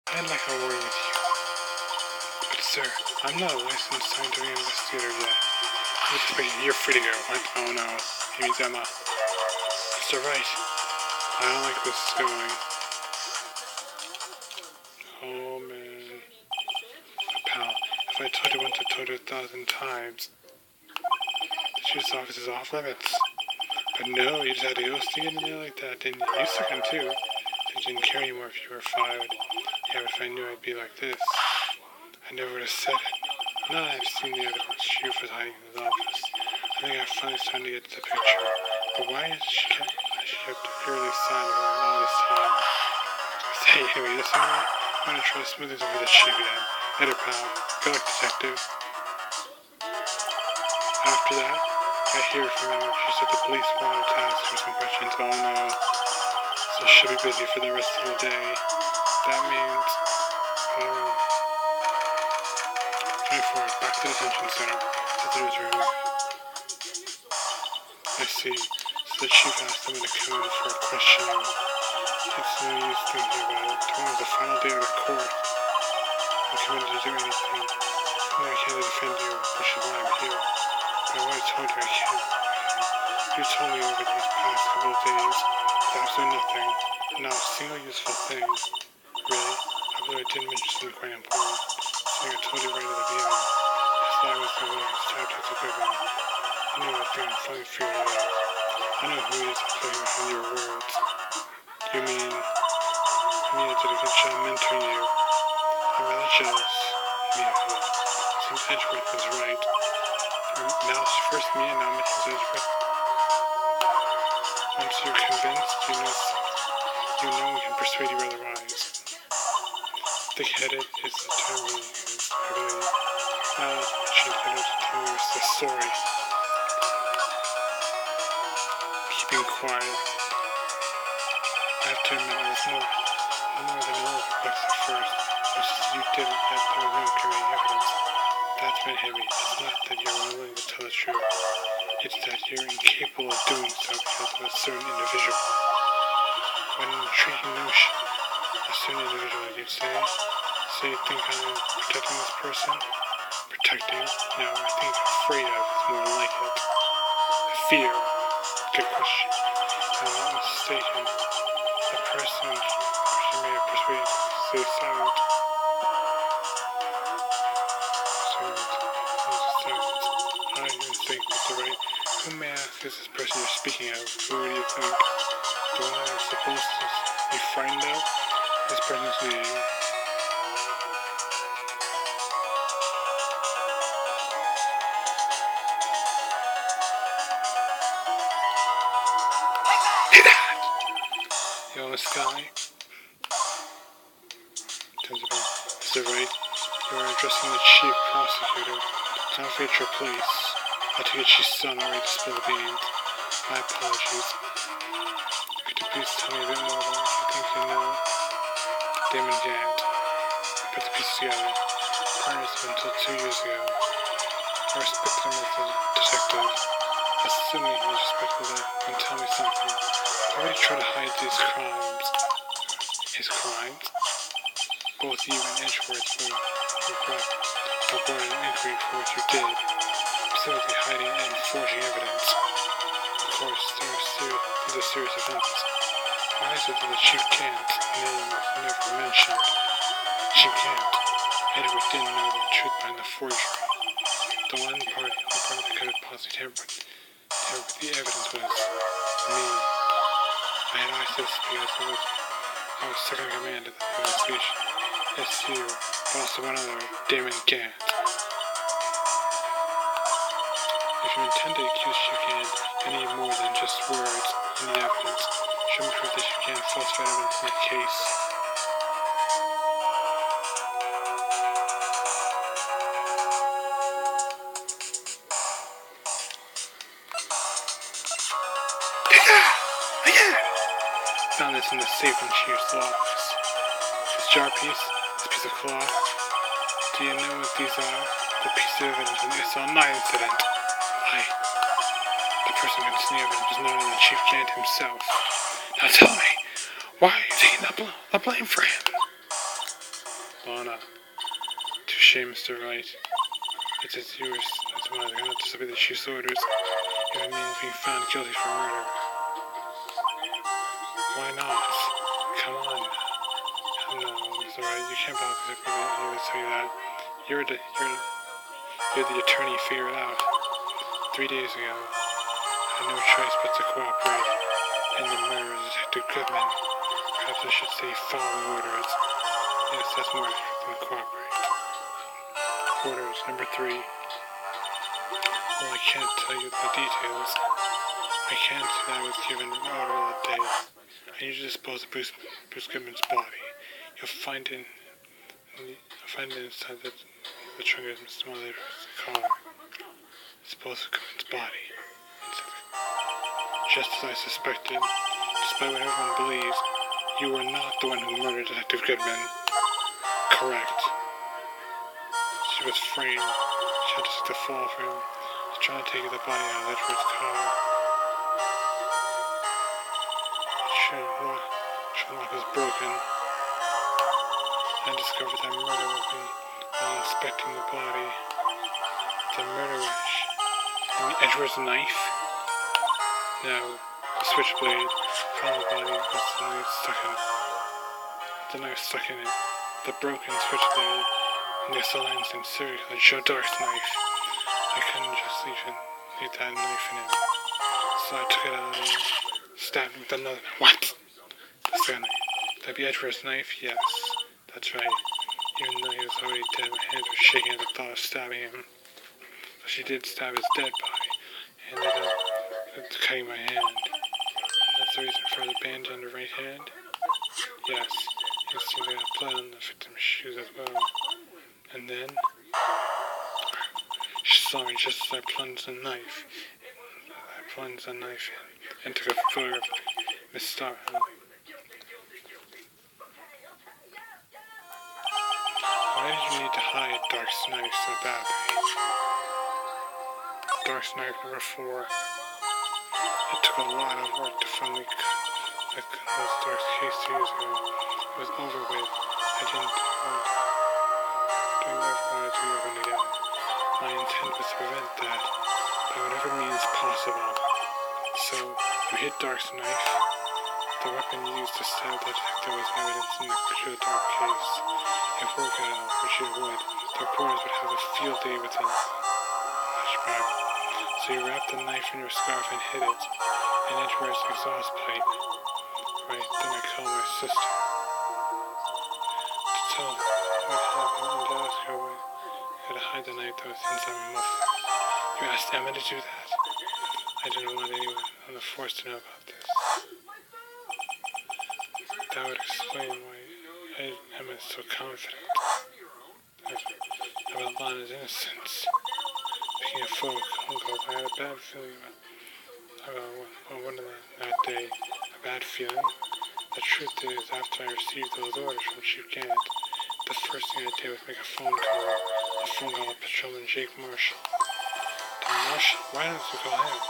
I'd like a word with you. But sir, I'm not a licensed scientific investigator yet. You're free to go. What? Oh no. He means Emma. Mr. Wright, I don't like this is going. Oh man. Pal, if I told you once, I told you 1,000 times. The chief's office is off limits. But no, you just had to go stick it in there like that, didn't you? You stuck him too. Since you didn't care anymore if you were fired. Yeah, but if I knew I'd be like this, I never would have said it. Now that I've seen the evidence, Chief was hiding in his office. I think I finally started to get to the picture. But why has she kept early silent about it all this time? Say, anyway, listen to me. I'm gonna try to smooth this over the Chief again. Later, pal. Good luck, detective. After that, I hear from her. She said the police wanted to ask her some questions. Oh no. So she'll be busy for the rest of the day. That means, 24, back to the detention center. Visitor's room. I see. So the chief asked them to come in for a questioning. It's no use thinking about it. Tomorrow's the final day of the court. I'm committed to do anything. I know I can't defend you, which is why I'm here. But I already told you I can't. You told me over these past couple of days there's absolutely nothing. Not a single useful thing. Really? I believe I did mention something quite important. Something I told you right at the beginning. This lie was the one. Subject's a good one. I knew I was going to finally figure it out. I know who it is that's putting behind your words. You mean Mia did a good job mentoring you? I'm rather jealous. Mia will. Since Edgeworth was right. Now it's first Mia, now Mrs. Edgeworth. Once you're convinced, you know we can persuade you otherwise. Thick-headed is the term we use, I believe. She intended to tell me the story. Keeping quiet. I have to admit I was more than a little perplexed at first. It's just that you did it, that there was no incriminating evidence. That's been heavy. It's not that you're unwilling to tell the truth. It's that you're incapable of doing so because of a certain individual. What an intriguing notion. A certain individual, you'd say? So you think I'm protecting this person? Protecting? No, I think afraid of is more like it. Fear. Good question. If I'm not mistaken, the person she may have persuaded to stay silent. I didn't think that's the right. Who may I ask is this person you're speaking of? Who do you think? The one I'm supposed to be frightened of? This person's name. Yo, this guy. Turns about. Mr. Wright, you are addressing the chief prosecutor. Don't forget your place. I take it she's still not ready to spill the beans. My apologies. Could you please tell me a bit more about what you think you know? Damon Gant. Put the pieces together. Partners until 2 years ago. I respect him as a detective. Assuming he was respectful that he can tell me something. Why would he try to hide these crimes? His crimes? Both you and Edgeworth were brought in an inquiry for what you did. Specifically hiding and forging evidence. Of course, these are serious offenses. Why is it that the Chief Gant's name was never mentioned? Chief Gant. Edgeworth didn't know the truth behind the forgery. The one party that could have possibly tampered with the evidence was me. I had access because I was second in command of the investigation. Yes, you, but also one other, Damon Gant. If you intend to accuse Chief Gant, you need more than just words in the evidence. Show me proof that Chief Gant falsified evidence in the case. Found this in the safe in Chief's office. This jar piece, this piece of cloth. Do you know what these are? The piece of evidence in the SL9 incident. The person who sneak evidence was none other than Chief Gant himself. Now tell me, why are you taking the blame for him? Lana. Touche, Mr. Wright. It is yours as well. I cannot disobey the chief's orders if it means being found guilty for murder. Why not? Come on. No, Mr. Wright, you can't possibly tell you that. You're the attorney. Figure it out. 3 days ago, I had no choice but to cooperate in the murder of Detective Goodman. Perhaps I should say follow orders. Yes, that's more than cooperate. Orders number 3. Well, I can't tell you the details. I can't say that I was given an order that day. I need to dispose of Bruce Goodman's body. You'll find it inside the trunk of Mr. Mother's car. Dispose of Goodman's body. Just as I suspected, despite what everyone believes, you were not the one who murdered Detective Goodman. Correct. She was framed. She had to take the fall for him. She was trying to take the body out of Edward's car. The lock was broken. I discovered that murder weapon while inspecting the body. The murder weapon. Edward's knife? No. The switchblade found the body with the knife stuck in it. The knife stuck in it. The broken switchblade and the lines in serial killer Joe Dark's knife. I couldn't just leave that knife in him. So I took it out and stabbed him with another. What? The second knife. That'd be Edward's knife? Yes. That's right. Even though he was already dead, my hands were shaking at the thought of stabbing him. So she did stab his dead body. And ended up cutting my hand. And that's the reason for the bandage on the right hand? Yes. You see they got blood on the victim's shoes as well. And then she saw me just as I plunged the knife. And took a photo of Miss Starham. Why did you need to hide Dark's knife so badly? Dark's knife number 4. It took a lot of work to finally cut Dark's case 2 years ago. It was over with. I didn't ever want to do it again. My intent was to prevent that by whatever means possible. So, you hit Dark's knife. The weapon used to stab the detective was evidence in the Dark case. If work got out, which it would, the reporters would have a field day with it. Flashback. So you wrapped the knife in your scarf and hid it in Edward's exhaust pipe. Right, then I called my sister to tell her what happened and to ask her how to hide the knife that was inside my muffler. You asked Emma to do that? I didn't want anyone on the force to know about this. That would explain why Emma is so confident about Lana's innocence. Speaking of phone calls, I had a bad feeling about one of that day. A bad feeling? The truth is, after I received those orders from Chief Gannett, the first thing I did was make a phone call to Patrolman Jake Marshall. To Marshall? Why don't you call him?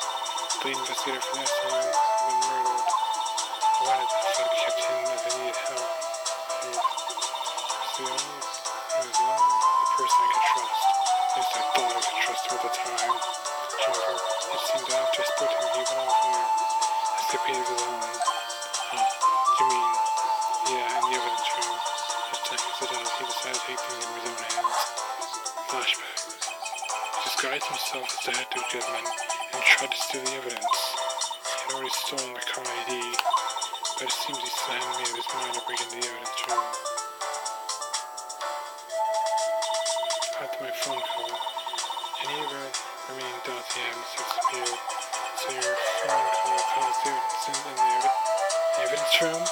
The investigator for that time had been murdered. I wanted to try to keep him as I needed help. He was the person I could trust. At least I thought I could trust him at the time. However, it seemed that after I spoke to him, he went off on an escapade of his own. You mean, yeah, in the evidence room. After he decided to take things in his own hands. Flashback. He disguised himself as Detective Goodman and tried to steal the evidence. He had already stolen the car ID, but it seems he still hadn't made up his mind to break into the evidence room. After my phone call, any of the remaining doubts he had disappeared. So your phone call caused the evidence in the evidence room?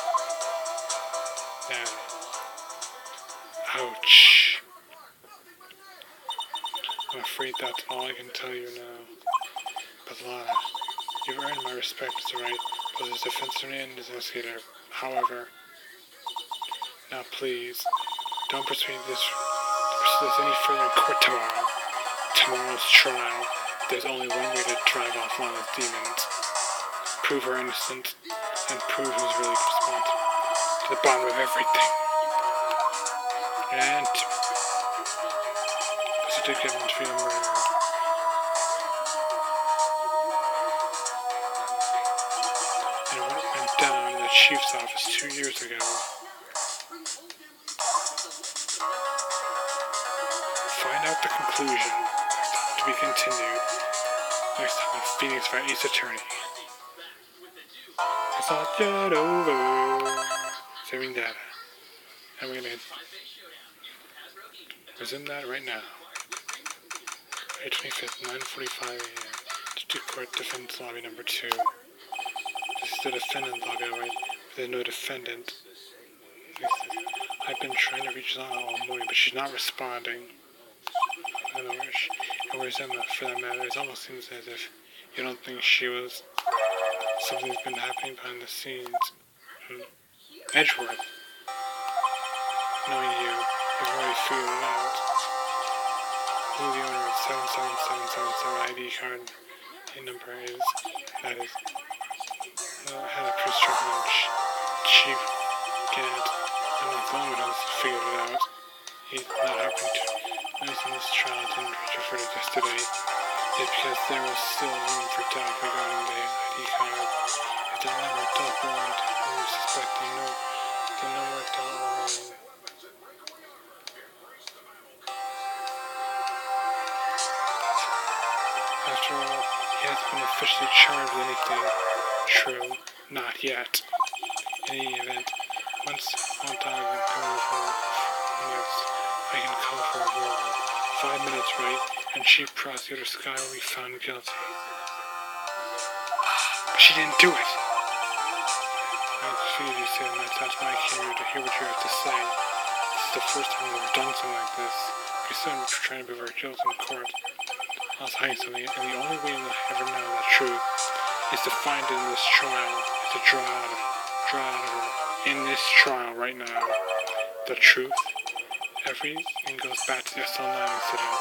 Now. Ouch. I'm afraid that's all I can tell you now. But Lana, you've earned my respect, Mr. Wright, both as defense attorney and as investigator. However, now please, don't pursue this any further in court tomorrow. Tomorrow's trial, there's only one way to drive off Lana's demons. Prove her innocent, and prove who's really responsible. To the bottom of everything. And 2. This did get him to be a murderer. And what went down in the chief's office 2 years ago. Find out the conclusion. To be continued. Next time on Phoenix Wright Ace Attorney. It's not yet over. Saving data. And we're gonna resume that right now. May 25th, 9:45 a.m. District Court Defense Lobby number 2. This is the defendant lobby, alright? There's no defendant. I've been trying to reach Lana all morning, but she's not responding. And where's Emma, for that matter? It almost seems as if you don't think she was. Something's been happening behind the scenes. Edgeworth. Knowing you've already figured it out. Who the owner of 77777 ID card number is. That is. Had a pretty strong hunch. Chief Gant. I'm not the only one who's figured it out. He's not happening to. Noticing this trial didn't refer to yesterday. It's because there was still room for doubt regarding the ID card. If the number don't belong to who we suspect the number don't belong. After all, he hasn't been officially charged with anything. True, not yet. In any event, once one dog is going for next, I can call for a roll. 5 minutes, right? And Chief Prosecutor Sky will be found guilty. But she didn't do it! I figured you said that. That's why I came here to hear what you have to say. This is the first time we've ever done something like this. We said we're trying to prove our guilt in court. I was hiding something, and the only way to ever know the truth is to find it in this trial. Is to draw out of her. In this trial right now. The truth. Everything goes back to the SL9 incident.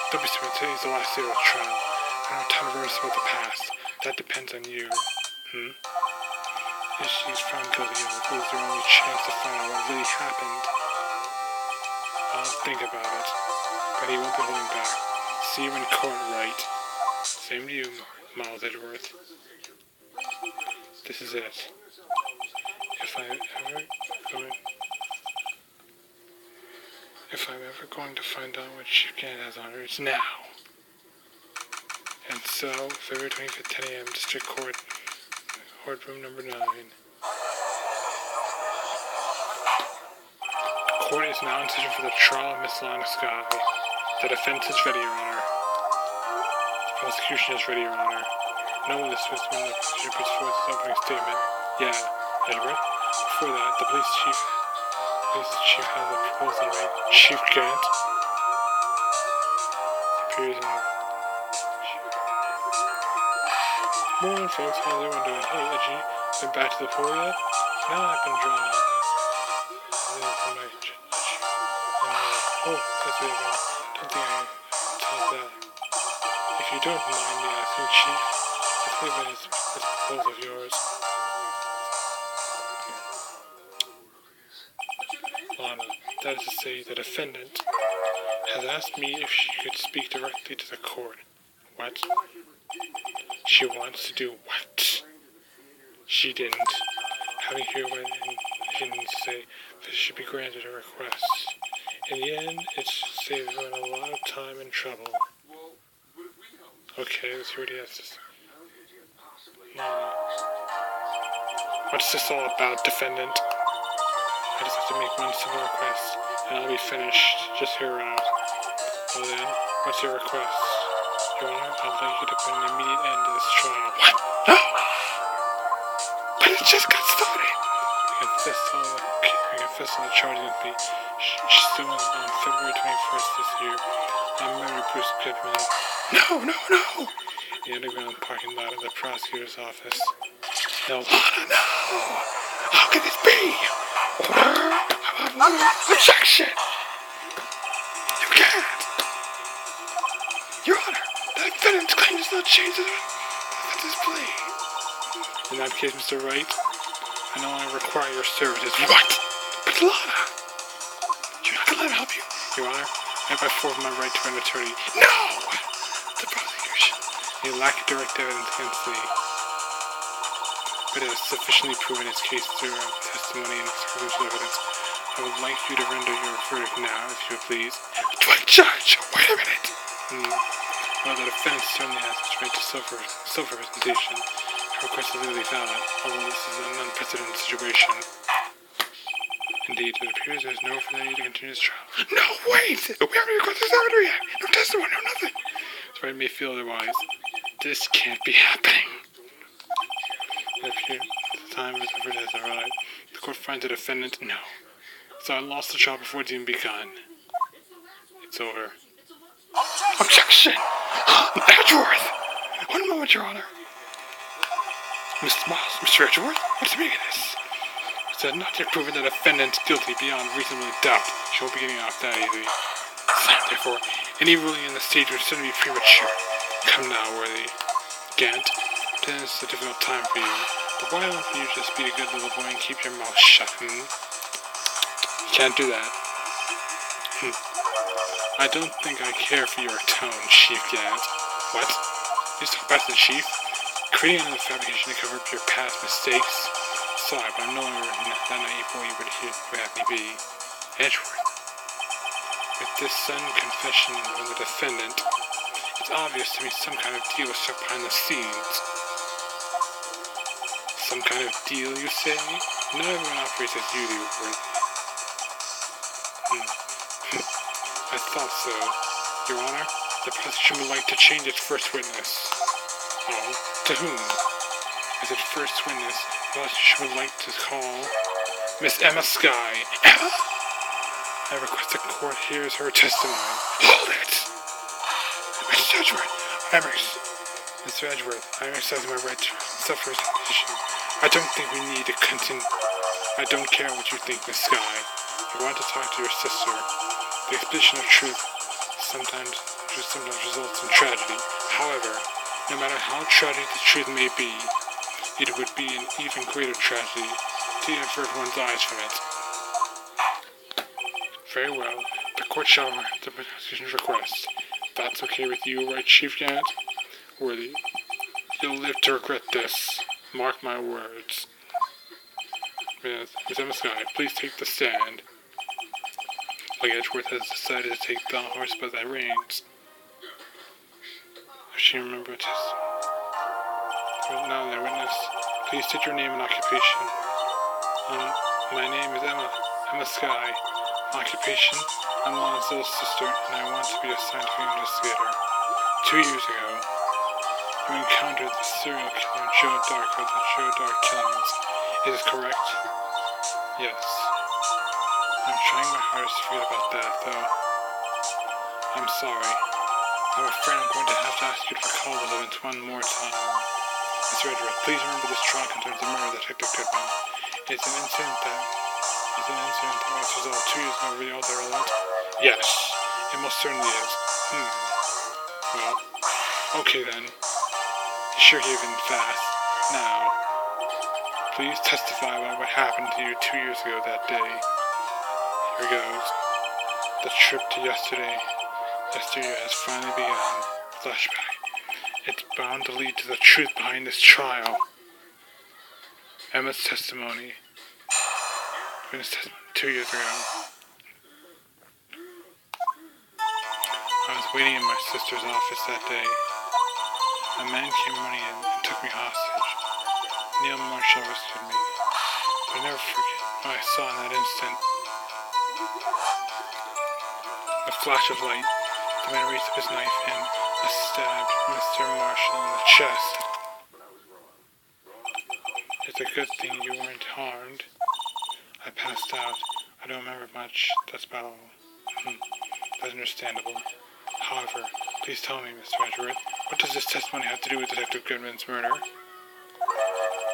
Don't be stupid, today's the last day of the trial. I don't have time to reminisce about the past. That depends on you. If she's found guilty, it will lose their only chance to find out what really happened. I'll think about it. But he won't be holding back. See you in court, Wright. Same to you, Miles Edgeworth. This is it. If I'm ever going to find out what Chief Gant has on her, it's now. And so, February 25th, 10 a.m., District Court, courtroom number 9. Court is now in session for the trial of Miss Lana Sky. The defense is ready, Your Honor. The prosecution is ready, Your Honor. No, this was when the prosecutor puts forth his opening statement. Yeah, Edward. Before that, the police chief has a proposal to make. Chief Gant appears in. Morning, folks. How's everyone doing? Hey, Edgy, been back to the pool yet? No, I've been drawing. Oh, that's the other one. Don't think I taught that. If you don't mind me asking, Chief, let's leave it as this proposal of yours. Lana, that is to say, the defendant, has asked me if she could speak directly to the court. What? She wants to do what? She didn't. Having here when she didn't say that she should be granted her request. In the end, it saves her a lot of time and trouble. Okay, let's hear what he has to say. What's this all about, defendant? I just have to make one simple request, and I'll be finished. Just hear her out. Well then, what's your request? Your Honor, I'd like you to put an immediate end to this trial. What? No! But it just got started! I confess all the charges with me. She's still on February 21st this year. I'm Mary Bruce Goodman. No! In the underground parking lot of the prosecutor's office. No, Lana, no! How can this be? Objection! You can't! Your Honor, the defendant's claim does not change the defense's plea. In that case, Mr. Wright, I no longer require your services. What? But Lana, you're not Your Honor, I hereby forfeit my right to an attorney. No! The prosecution. You lack direct evidence against me, but it has sufficiently proven its case through testimony and circumstantial evidence. I would like you to render your verdict now, if you please. Wait, Judge! Wait a minute! Well, the defense certainly has its right to self-representation. Her request is legally valid, although this is an unprecedented situation. Indeed, it appears there is no further need to continue this trial. No, wait! We haven't even got this evidence yet! No testimony, no nothing! So I may feel otherwise. This can't be happening. It appears the time of the verdict has arrived. The court finds the defendant no. So I lost the trial before it's even begun. It's over. Objection! Edgeworth! One moment, Your Honor. Mr. Miles, Mr. Edgeworth, what's the meaning of this? It said not yet proven the defendant guilty beyond reasonable doubt. She won't be getting off that easily. Therefore, any ruling in the stage would certainly be premature. Come now, worthy Gant. This is a difficult time for you. But why don't you just be a good little boy and keep your mouth shut, You can't do that. I don't think I care for your tone, Chief Gant. What? You talk about the Chief? Creating another fabrication to cover up your past mistakes? Sorry, but I'm no longer that naive boy you would have me be. Edgeworth. With this sudden confession from the defendant, it's obvious to me some kind of deal was struck behind the scenes. Some kind of deal, you say? Not everyone operates as you do, Worthy. I thought so. Your Honor, the prosecution would like to change its first witness. Oh, to whom? As its first witness, the prosecution would like to call Miss Emma Skye. Emma? I request the court hears her testimony. Hold it! Mr. Edgeworth, Mr. Edgeworth, I am exercising my right to self-representation. I don't think we need to continue. I don't care what you think, Miss Skye. I want to talk to your sister. The exposition of truth sometimes results in tragedy. However, no matter how tragic the truth may be, it would be an even greater tragedy to avert one's eyes from it. Very well. The court shall honor the prosecution's request. That's okay with you, right, Chief Gant? Worthy, you'll live to regret this. Mark my words. Miss Emma Skye, please take the stand. Like Edgeworth has decided to take the horse by the reins. If she remembers this. Now, their witness, please state your name and occupation. My name is Emma Skye. Occupation, I'm Lana's little sister, and I want to be a scientific investigator. 2 years ago, you encountered the serial killer Joe Dark of the Joe Dark killings. Is it correct? Yes. I'm trying my hardest to forget about that, though. I'm sorry. I'm afraid I'm going to have to ask you to recall those events one more time. Mr. Edgeworth, please remember this trial concerns the murder of Detective Goodman. It's an incident that was resolved 2 years ago. Really all that relevant? Yes, it most certainly is. Well, okay then. You sure gave in fast. Now, please testify about what happened to you 2 years ago that day. Here goes. The trip to yesterday has finally begun. Flashback. It's bound to lead to the truth behind this trial. Emma's testimony. 2 years ago. I was waiting in my sister's office that day. A man came running in and took me hostage. Neil Marshall rescued me. I'll never forget what I saw in that instant. A flash of light. The man raised up his knife and stabbed Mr. Marshall in the chest. It's a good thing you weren't harmed. I passed out. I don't remember much. That's about all. That's understandable. However, please tell me, Mr. Edgeworth, what does this testimony have to do with Detective Goodman's murder?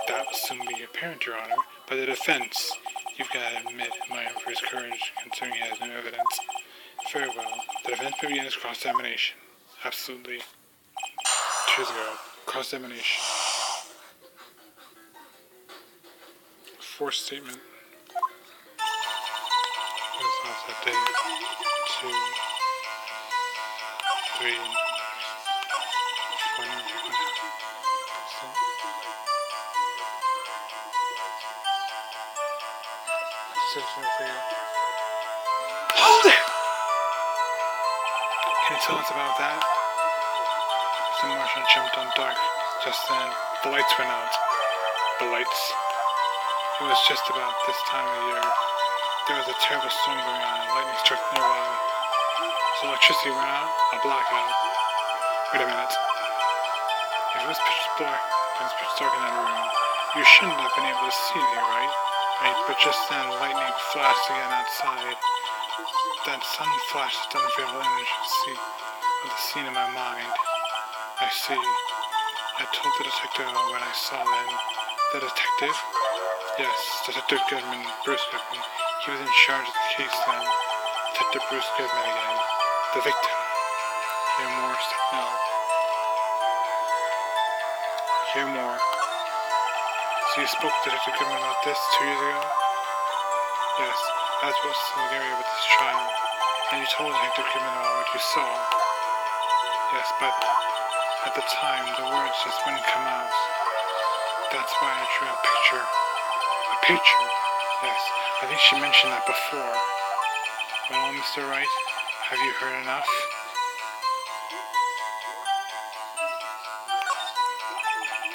That will soon be apparent, Your Honor, by the defense. You've got to admit my emperor's courage, considering he has no evidence. Very well. The defense may begin its cross-examination. Absolutely. 2 years ago. Cross-examination. Fourth statement. That day. 2, 3, 4, Hold it! Can you tell us about that? The Martian jumped on dark just then. The lights went out. The lights? It was just about this time of year. There was a terrible storm going on and lightning struck nearby. So electricity went out, a blackout. Wait a minute. If it was pitch black, it was pitch dark in that room, you shouldn't have been able to see me, right? Right, but just then lightning flashed again outside. That sudden flash is unreal image of the scene in my mind. I see. I told the detective when I saw them. The detective? Yes, Detective Goodman, Bruce Goodman. He was in charge of the case then. Detective Bruce Goodman again. The victim. Hear more? No. Hear more. So you spoke to Detective Goodman about this 2 years ago? Yes, that's what's so scary with this trial. And you told Detective Goodman about what you saw. Yes, but at the time, the words just wouldn't come out. That's why I drew a picture. A picture? Yes, I think she mentioned that before. Well, Mr. Wright, have you heard enough?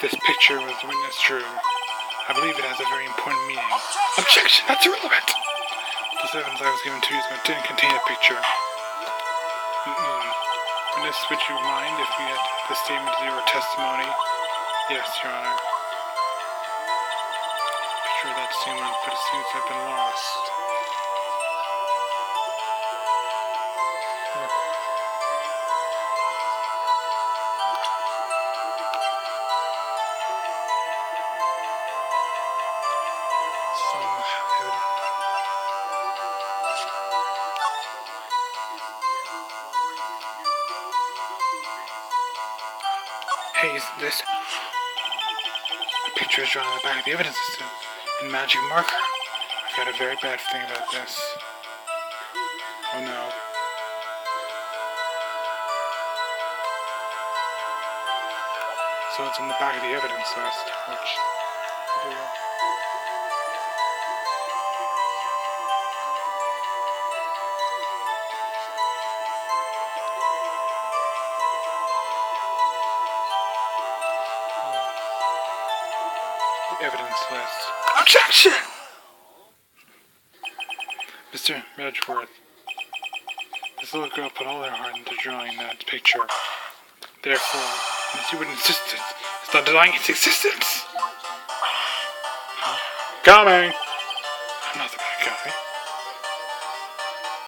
This picture was witness drew. I believe it has a very important meaning. Objection! That's irrelevant! Those evidence I was given 2 years ago didn't contain a picture. Witness, would you mind if we had the statement of your testimony? Yes, Your Honor. Picture of that scene, but it seems to have been lost. Hey, isn't this? A picture is drawn on the back of the evidence system in magic marker. I've got a very bad feeling about this. Oh no. So it's on the back of the evidence list, which... evidence list. Objection! Mr. Edgeworth, this little girl put all her heart into drawing that picture. Therefore, since you would insist it's not denying its existence. Huh? Coming!